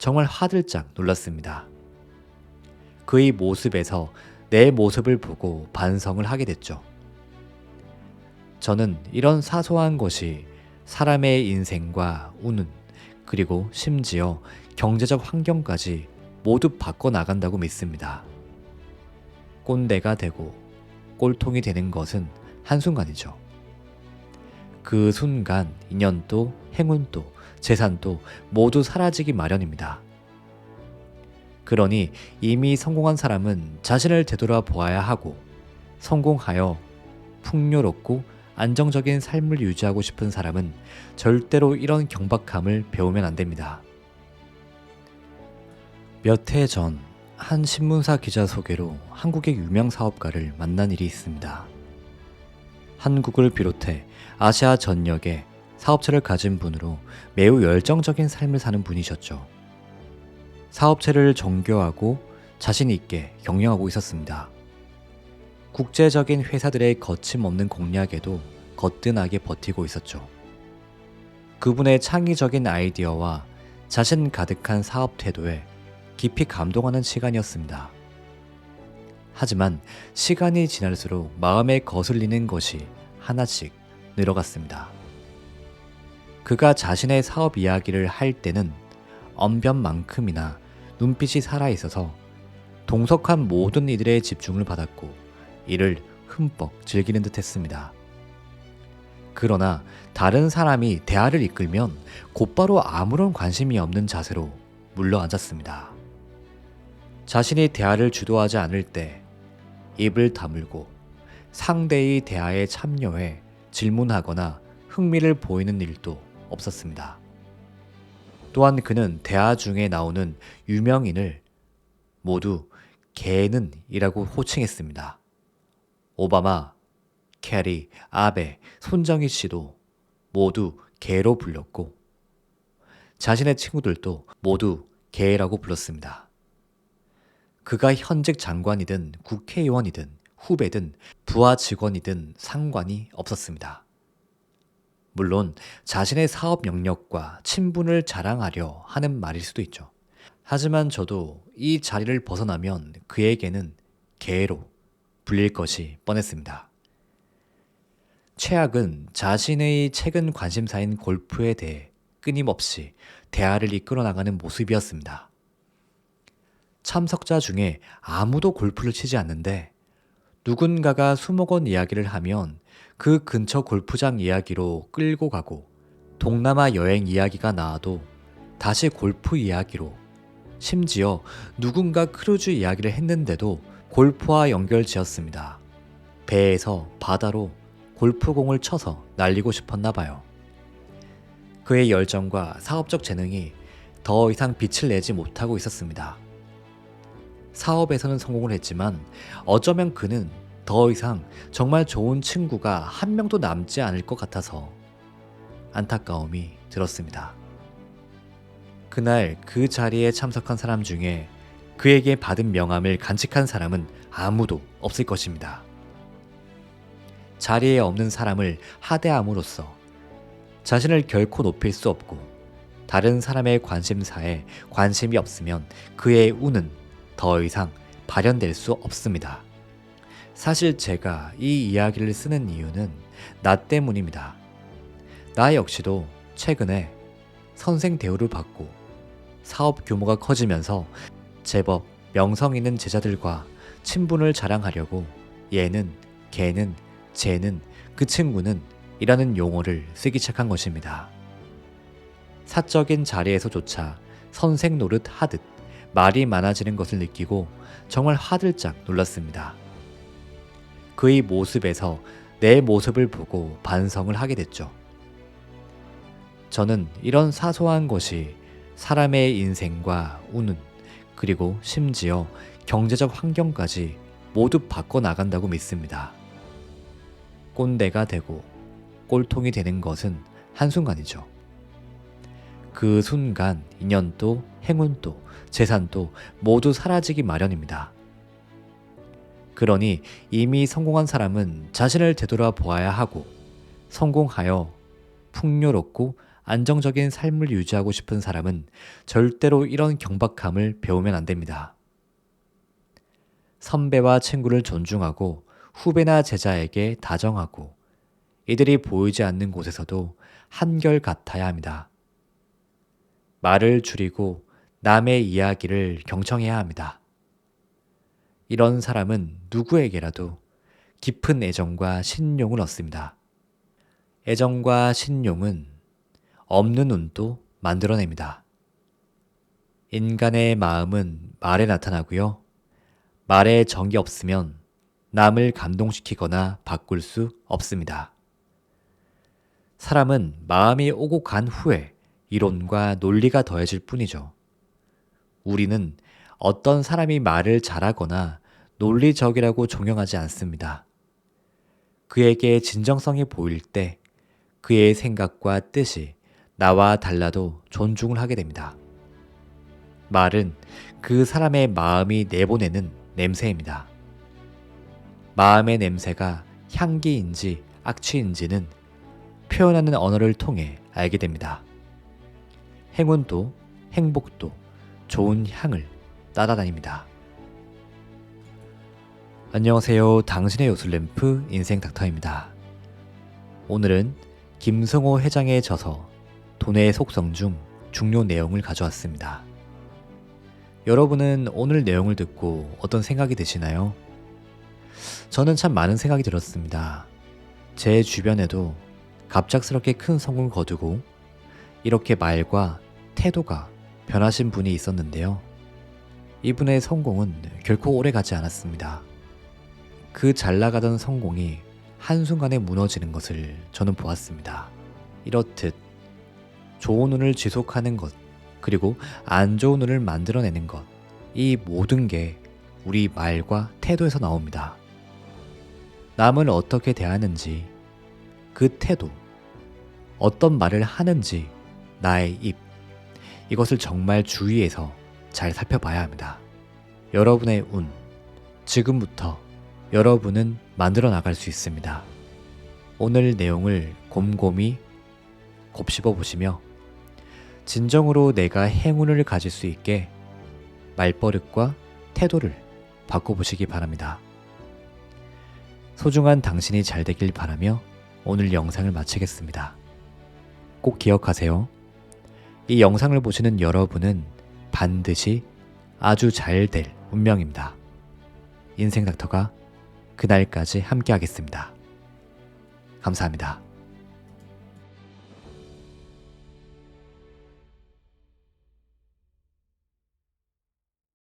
정말 화들짝 놀랐습니다. 그의 모습에서 내 모습을 보고 반성을 하게 됐죠. 저는 이런 사소한 것이 사람의 인생과 운은 그리고 심지어 경제적 환경까지 모두 바꿔나간다고 믿습니다. 꼰대가 되고 꼴통이 되는 것은 한순간이죠. 그 순간 인연도 행운도 재산도 모두 사라지기 마련입니다. 그러니 이미 성공한 사람은 자신을 되돌아보아야 하고, 성공하여 풍요롭고 안정적인 삶을 유지하고 싶은 사람은 절대로 이런 경박함을 배우면 안 됩니다. 몇 해 전 한 신문사 기자 소개로 한국의 유명 사업가를 만난 일이 있습니다. 한국을 비롯해 아시아 전역에 사업체를 가진 분으로 매우 열정적인 삶을 사는 분이셨죠. 사업체를 정교하고 자신 있게 경영하고 있었습니다. 국제적인 회사들의 거침없는 공략에도 거뜬하게 버티고 있었죠. 그분의 창의적인 아이디어와 자신 가득한 사업 태도에 깊이 감동하는 시간이었습니다. 하지만 시간이 지날수록 마음에 거슬리는 것이 하나씩 늘어갔습니다. 그가 자신의 사업 이야기를 할 때는 언변만큼이나 눈빛이 살아있어서 동석한 모든 이들의 집중을 받았고 이를 흠뻑 즐기는 듯 했습니다. 그러나 다른 사람이 대화를 이끌면 곧바로 아무런 관심이 없는 자세로 물러앉았습니다. 자신이 대화를 주도하지 않을 때 입을 다물고 상대의 대화에 참여해 질문하거나 흥미를 보이는 일도 없었습니다. 또한 그는 대화 중에 나오는 유명인을 모두 개는 이라고 호칭했습니다. 오바마, 캐리, 아베, 손정희 씨도 모두 개로 불렸고 자신의 친구들도 모두 개라고 불렀습니다. 그가 현직 장관이든 국회의원이든 후배든 부하 직원이든 상관이 없었습니다. 물론 자신의 사업 영역과 친분을 자랑하려 하는 말일 수도 있죠. 하지만 저도 이 자리를 벗어나면 그에게는 개로 불릴 것이 뻔했습니다. 최악은 자신의 최근 관심사인 골프에 대해 끊임없이 대화를 이끌어 나가는 모습이었습니다. 참석자 중에 아무도 골프를 치지 않는데 누군가가 수목원 이야기를 하면 그 근처 골프장 이야기로 끌고 가고, 동남아 여행 이야기가 나와도 다시 골프 이야기로, 심지어 누군가 크루즈 이야기를 했는데도 골프와 연결 지었습니다. 배에서 바다로 골프공을 쳐서 날리고 싶었나 봐요. 그의 열정과 사업적 재능이 더 이상 빛을 내지 못하고 있었습니다. 사업에서는 성공을 했지만 어쩌면 그는 더 이상 정말 좋은 친구가 한 명도 남지 않을 것 같아서 안타까움이 들었습니다. 그날 그 자리에 참석한 사람 중에 그에게 받은 명함을 간직한 사람은 아무도 없을 것입니다. 자리에 없는 사람을 하대함으로써 자신을 결코 높일 수 없고, 다른 사람의 관심사에 관심이 없으면 그의 운은 더 이상 발현될 수 없습니다. 사실 제가 이 이야기를 쓰는 이유는 나 때문입니다. 나 역시도 최근에 선생 대우를 받고 사업 규모가 커지면서 제법 명성 있는 제자들과 친분을 자랑하려고 얘는, 걔는, 쟤는, 그 친구는 이라는 용어를 쓰기 시작한 것입니다. 사적인 자리에서조차 선생 노릇 하듯 말이 많아지는 것을 느끼고 정말 화들짝 놀랐습니다. 그의 모습에서 내 모습을 보고 반성을 하게 됐죠. 저는 이런 사소한 것이 사람의 인생과 운은 그리고 심지어 경제적 환경까지 모두 바꿔나간다고 믿습니다. 꼰대가 되고 꼴통이 되는 것은 한순간이죠. 그 순간 인연도 행운도 재산도 모두 사라지기 마련입니다. 그러니 이미 성공한 사람은 자신을 되돌아보아야 하고, 성공하여 풍요롭고 안정적인 삶을 유지하고 싶은 사람은 절대로 이런 경박함을 배우면 안 됩니다. 선배와 친구를 존중하고 후배나 제자에게 다정하고 이들이 보이지 않는 곳에서도 한결 같아야 합니다. 말을 줄이고 남의 이야기를 경청해야 합니다. 이런 사람은 누구에게라도 깊은 애정과 신용을 얻습니다. 애정과 신용은 없는 운도 만들어냅니다. 인간의 마음은 말에 나타나고요. 말에 정이 없으면 남을 감동시키거나 바꿀 수 없습니다. 사람은 마음이 오고 간 후에 이론과 논리가 더해질 뿐이죠. 우리는 어떤 사람이 말을 잘하거나 논리적이라고 존경하지 않습니다. 그에게 진정성이 보일 때 그의 생각과 뜻이 나와 달라도 존중을 하게 됩니다. 말은 그 사람의 마음이 내보내는 냄새입니다. 마음의 냄새가 향기인지 악취인지는 표현하는 언어를 통해 알게 됩니다. 행운도 행복도 좋은 향을 따라다닙니다. 안녕하세요. 당신의 요술램프 인생 닥터입니다. 오늘은 김승호 회장의 저서 돈의 속성 중 중요 내용을 가져왔습니다. 여러분은 오늘 내용을 듣고 어떤 생각이 드시나요? 저는 참 많은 생각이 들었습니다. 제 주변에도 갑작스럽게 큰 성공을 거두고 이렇게 말과 태도가 변하신 분이 있었는데요. 이분의 성공은 결코 오래 가지 않았습니다. 그 잘 나가던 성공이 한순간에 무너지는 것을 저는 보았습니다. 이렇듯 좋은 운을 지속하는 것, 그리고 안 좋은 운을 만들어내는 것, 이 모든 게 우리 말과 태도에서 나옵니다. 남을 어떻게 대하는지, 그 태도, 어떤 말을 하는지, 나의 입, 이것을 정말 주의해서 잘 살펴봐야 합니다. 여러분의 운, 지금부터 여러분은 만들어 나갈 수 있습니다. 오늘 내용을 곰곰이 곱씹어 보시며 진정으로 내가 행운을 가질 수 있게 말버릇과 태도를 바꿔보시기 바랍니다. 소중한 당신이 잘 되길 바라며 오늘 영상을 마치겠습니다. 꼭 기억하세요. 이 영상을 보시는 여러분은 반드시 아주 잘 될 운명입니다. 인생 닥터가 그날까지 함께 하겠습니다. 감사합니다.